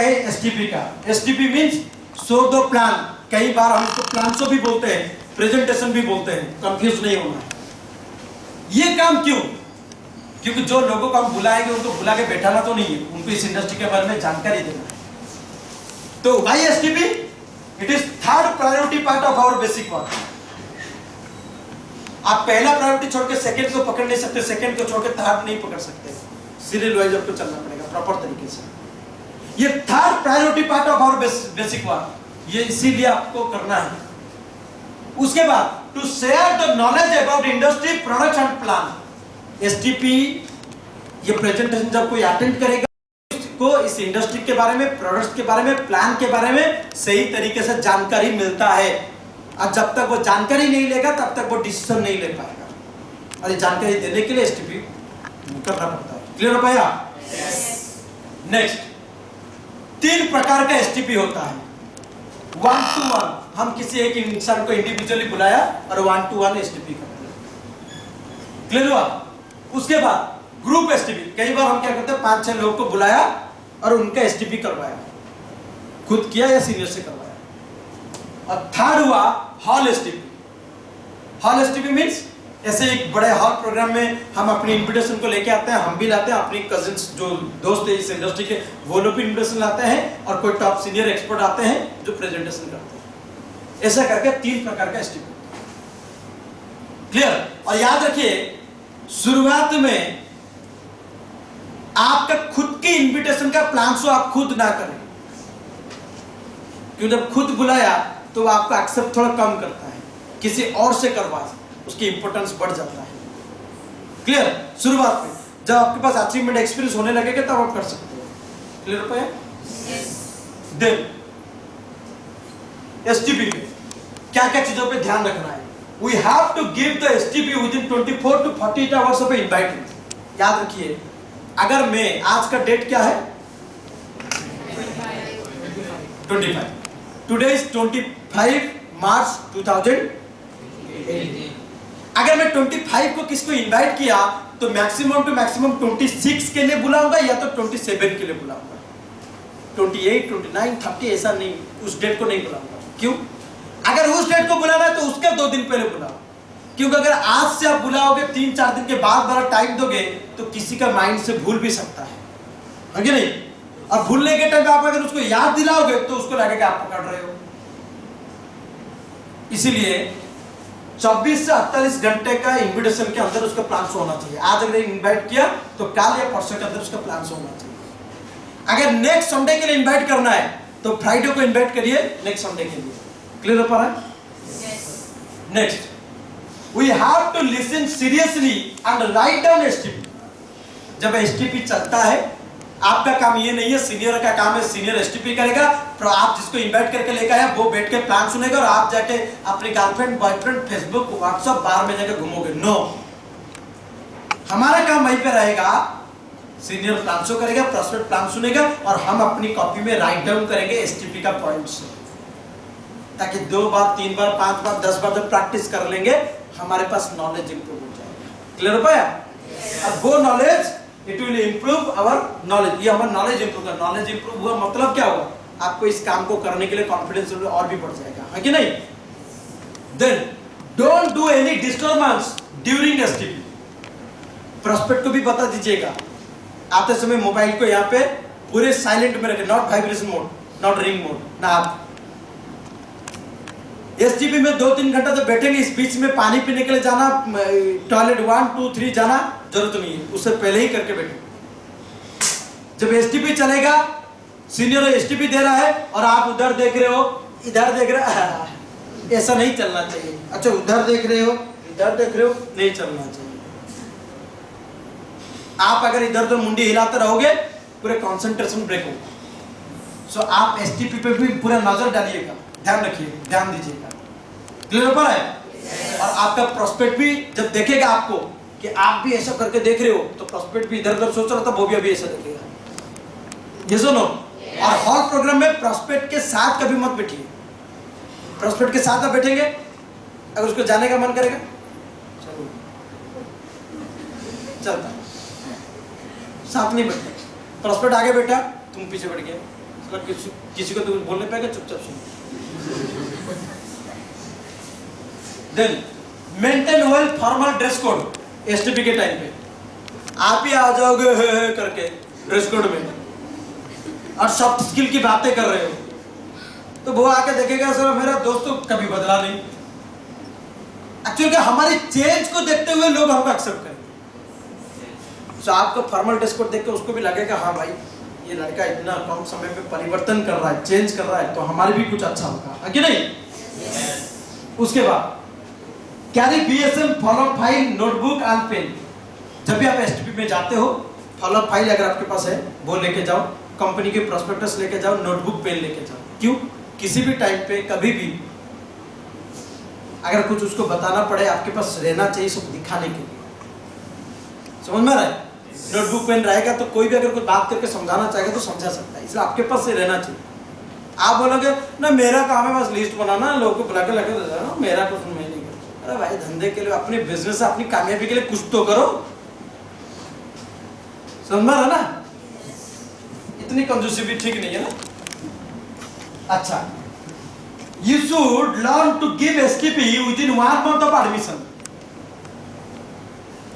है एसटीपी का। STP means show the plan, कई बार हम इसको प्लान भी बोलते हैं, प्रेजेंटेशन भी बोलते हैं, कंफ्यूज नहीं होना है। ये काम क्यों? क्योंकि जो लोगों को हम बुलाएंगे उनको बुला के बैठाना तो नहीं है, उनको इस इंडस्ट्री के बारे में जानकारी देना है। तो why STP? It is third priority part of our basic work. आप पहला प्रायोरिटी छोड़ के सेकंड को पकड़ नहीं सकते, सेकंड को छोड़ के थर्ड नहीं पकड़ सकते, सीरियल वाइज आपको चलना पड़ेगा प्रॉपर तरीके से। ये third priority part of our basic work, ये इसीलिए आपको करना है। उसके बाद to share the knowledge about industry, products and plan. STP ये प्रेजेंटेशन जब कोई अटेंड करेगा को इस इंडस्ट्री के बारे में, प्रोडक्ट्स के बारे में, प्लान के बारे में सही तरीके से जानकारी मिलता है। और जब तक वो जानकारी नहीं लेगा तब तक वो डिसीजन नहीं ले पाएगा, और ये जानकारी देने के लिए एसटीपी करना पड़ता है। क्लियर हो पाया? नेक्स्ट, 3 प्रकार का एसटीपी होता है। 1 to 1, हम किसी एक इंसान को इंडिविजुअली बुलाया और 1 to 1 एसटीपी करते हैं। क्लियर हुआ? उसके बाद ग्रुप एसटीपी, कई बार हम क्या करते हैं 5-6 लोगों को बुलाया और उनका एसटीपी करवाया, खुद किया या सीनियर से करवाया। और थर्ड हुआ hall STP. Hall STP means ऐसे एक बड़े हॉल प्रोग्राम में हम अपनी इन्विटेशन को लेके आते हैं, हम भी लाते हैं, अपनी कजिन्स जो दोस्त है इस इंडस्ट्री के वो लोग भी इन्विटेशन लाते हैं, और कोई टॉप सीनियर एक्सपर्ट आते हैं जो प्रेजेंटेशन करते हैं। ऐसा करके 3 प्रकार का एसटीपी। क्लियर? और याद रखिए, शुरुआत में आपका खुद की इन्विटेशन का प्लान शो आप खुद ना करें, क्योंकि जब खुद बुलाया तो आपका एक्सेप्ट थोड़ा कम करता है, किसी और से करवा उसकी इंपॉर्टेंस बढ़ जाता है। क्लियर? शुरुआत में जब आपके पास अचीवमेंट एक्सपीरियंस होने लगेगा तब आप कर सकते हो। क्लियर हो पाया? देन एसटीपी में क्या क्या चीजों पे ध्यान रखना है? We have to give the STP within 24 to 48 hours of inviting. याद रखिए, अगर मैं, आज का डेट क्या है? 25। टुडे इज 25 मार्च 2018। अगर मैं 25 को किसको इनवाइट किया तो मैक्सिमम टू मैक्सिमम 26 के लिए बुलाऊंगा या तो 27 के लिए बुलाऊंगा। 28, 29, 30 ऐसा नहीं, उस डेट को नहीं बुलाऊंगा। क्यों? अगर उस डेट को बुलाना है तो उसके 2 दिन पहले बुलाओ, क्योंकि अगर आज से आप बुलाओगे 3-4 दिन के बाद बड़ा टाइम दोगे तो किसी का माइंड से भूल भी सकता है कि नहीं? और भूलने के टाइम आप अगर उसको याद दिलाओगे तो उसको लगेगा आप पकड़ रहे हो। इसीलिए 24 से 48 घंटे का इन्विटेशन के अंदर उसका प्लान होना चाहिए। आज अगर इनवाइट किया तो कल या परसों के अंदर उसका प्लान होना चाहिए। अगर नेक्स्ट संडे के लिए इनवाइट करना है तो फ्राइडे को इनवाइट करिए नेक्स्ट संडे के लिए। क्लियर हो पा रहा है? Next, we have to listen seriously and write down STP. जब एसटीपी चलता है, आपका काम ये नहीं है, सीनियर का काम है, सीनियर एसटीपी करेगा, तो आप जिसको इनवाइट करके लेकर आए वो बैठ के प्लान सुनेगा और आप जाके अपनी गर्लफ्रेंड, बॉयफ्रेंड, फेसबुक, व्हाट्सएप, बार में जाकर घूमोगे। नो, हमारा काम वहीं पे रहेगा। सीनियर प्लान शो करेगा, प्रोस्पेक्ट प्लान सुनेगा और हम अपनी कॉपी में राइट डाउन करेंगे एसटीपी का पॉइंट्स, ताकि 2 बार, 3 बार, 5 बार, 10 बार जब प्रैक्टिस कर लेंगे हमारे पास नॉलेज इंप्रूव हो जाएगा। क्लियर हो पाया? अब वो knowledge, it will improve our knowledge. ये हमारा नॉलेज इंप्रूव कर, नॉलेज इंप्रूव हुआ मतलब क्या हुआ? आपको इस काम को करने के लिए कॉन्फिडेंस और भी बढ़ जाएगा, है कि नहीं? Then don't do any disturbance during STP. Prospect को भी बता दीजिएगा, आते समय मोबाइल को यहाँ पे पूरे साइलेंट में रखें, not vibration mode, not ring mode ना। आप एसटीपी में 2-3 घंटा जब बैठेंगे, इस बीच में पानी पीने के लिए जाना, टॉयलेट 1, 2, 3 जाना जरूरत नहीं है, उससे पहले ही करके बैठे। जब एसटीपी चलेगा, सीनियर एसटीपी दे रहा है और आप उधर देख रहे हो, इधर देख रहे हो, ऐसा नहीं चलना चाहिए। अच्छा, उधर देख रहे हो, इधर देख रहे हो, नहीं चलना चाहिए। आप अगर इधर तो मुंडी हिलाते रहोगे पूरे कंसंट्रेशन ब्रेक होगा। सो आप एसटीपी पे भी पूरा नजर डालिएगा, ध्यान रखिए, ध्यान दीजिएगा। क्लियर हो पा रहा है? और आपका प्रोस्पेक्ट भी जब देखेगा आपको कि आप भी ऐसा करके देख रहे हो तो प्रोस्पेक्ट भी इधर उधर सोच रहा था, वो भी अभी ऐसा देखेगा। ये सुनो, और हॉल प्रोग्राम में प्रोस्पेक्ट के साथ कभी मत बैठिए। प्रोस्पेक्ट के साथ आप बैठेंगे, अगर उसको जाने का मन करेगा चलो चलता, साथ नहीं बैठते। प्रोस्पेक्ट आगे बैठा, तुम पीछे बैठ गए, किसी को तो कुछ बोलने पाएगा, चुपचाप सुन। Then maintain well formal dress code STP के टाइम पे। आप ही आ जाओगे हे करके ड्रेस कोड में और सॉफ्ट स्किल की बातें कर रहे हो, तो वो आके देखेगा सर मेरा दोस्त तो कभी बदला नहीं। एक्चुअली हमारी चेंज को देखते हुए लोग हमको एक्सेप्ट करेंगे। तो आपको फॉर्मल ड्रेस कोड देख के उसको भी लगेगा हाँ भाई ये लड़का इतना कम समय में परिवर्तन कर रहा है, चेंज कर रहा है, तो हमारे भी कुछ अच्छा होगा, है कि नहीं? उसके बाद carry BSM follow file notebook and pen. जब भी आप एसटीपी में जाते हो, फॉलो फाइल अगर आपके पास है वो लेके जाओ, कंपनी के प्रोस्पेक्टस लेके जाओ, नोटबुक पेन लेके जाओ। क्यों? किसी भी टाइम पे कभी भी अगर कुछ उसको बताना पड़े आपके पास रहना चाहिए सब दिखाने के लिए। समझ में आ रहा है? नोटबुक पेन रहेगा तो कोई भी अगर कोई बात करके समझाना चाहेगा तो समझा सकता है, इसलिए आपके पास से रहना चाहिए। आप बोलोगे ना मेरा काम है बस लिस्ट बनाना, लोगों को बुला के लगे दे देना, मेरा कुछ मैं नहीं करता। अरे भाई धंधे के लिए, अपने बिजनेस से, अपनी कामयाबी के लिए कुछ तो करो। समझ में आ रहा ना? इतनी कंजूसी भी ठीक नहीं है ना। अच्छा, you should learn to give STP within 1 month of admission.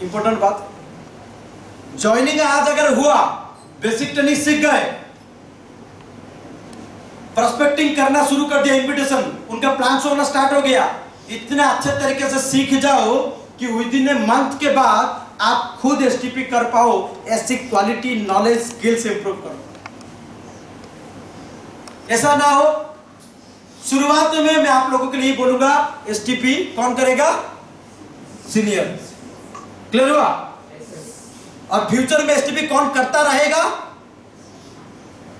Important बात, ज्वाइनिंग आज अगर हुआ, बेसिक ट्रेनिंग सीख गए, प्रोस्पेक्टिंग करना शुरू कर दिया, इन्विटेशन उनका प्लान होना स्टार्ट हो गया, इतने अच्छे तरीके से सीख जाओ कि विदिन ए मंथ के बाद आप खुद एसटीपी कर पाओ। ऐसी क्वालिटी नॉलेज स्किल्स इंप्रूव करो। ऐसा ना हो शुरुआत में मैं आप लोगों के लिए बोलूंगा एसटीपी कौन करेगा? सीनियर। क्लियर हुआ? और फ्यूचर में एसटीपी कौन करता रहेगा?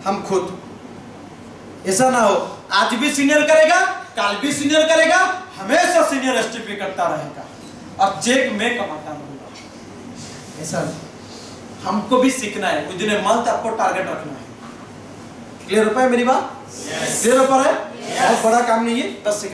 हम खुद। ऐसा ना हो आज भी सीनियर करेगा, कल भी सीनियर करेगा, हमेशा सीनियर एसटीपी करता रहेगा और चेक में कमाता रहूंगा। ऐसा हमको भी सीखना है, विदिन ए मंथ आपको टारगेट रखना है। क्लियर हो पाए मेरी बात? क्लियर हो पा रहा है? बहुत बड़ा काम नहीं है, बस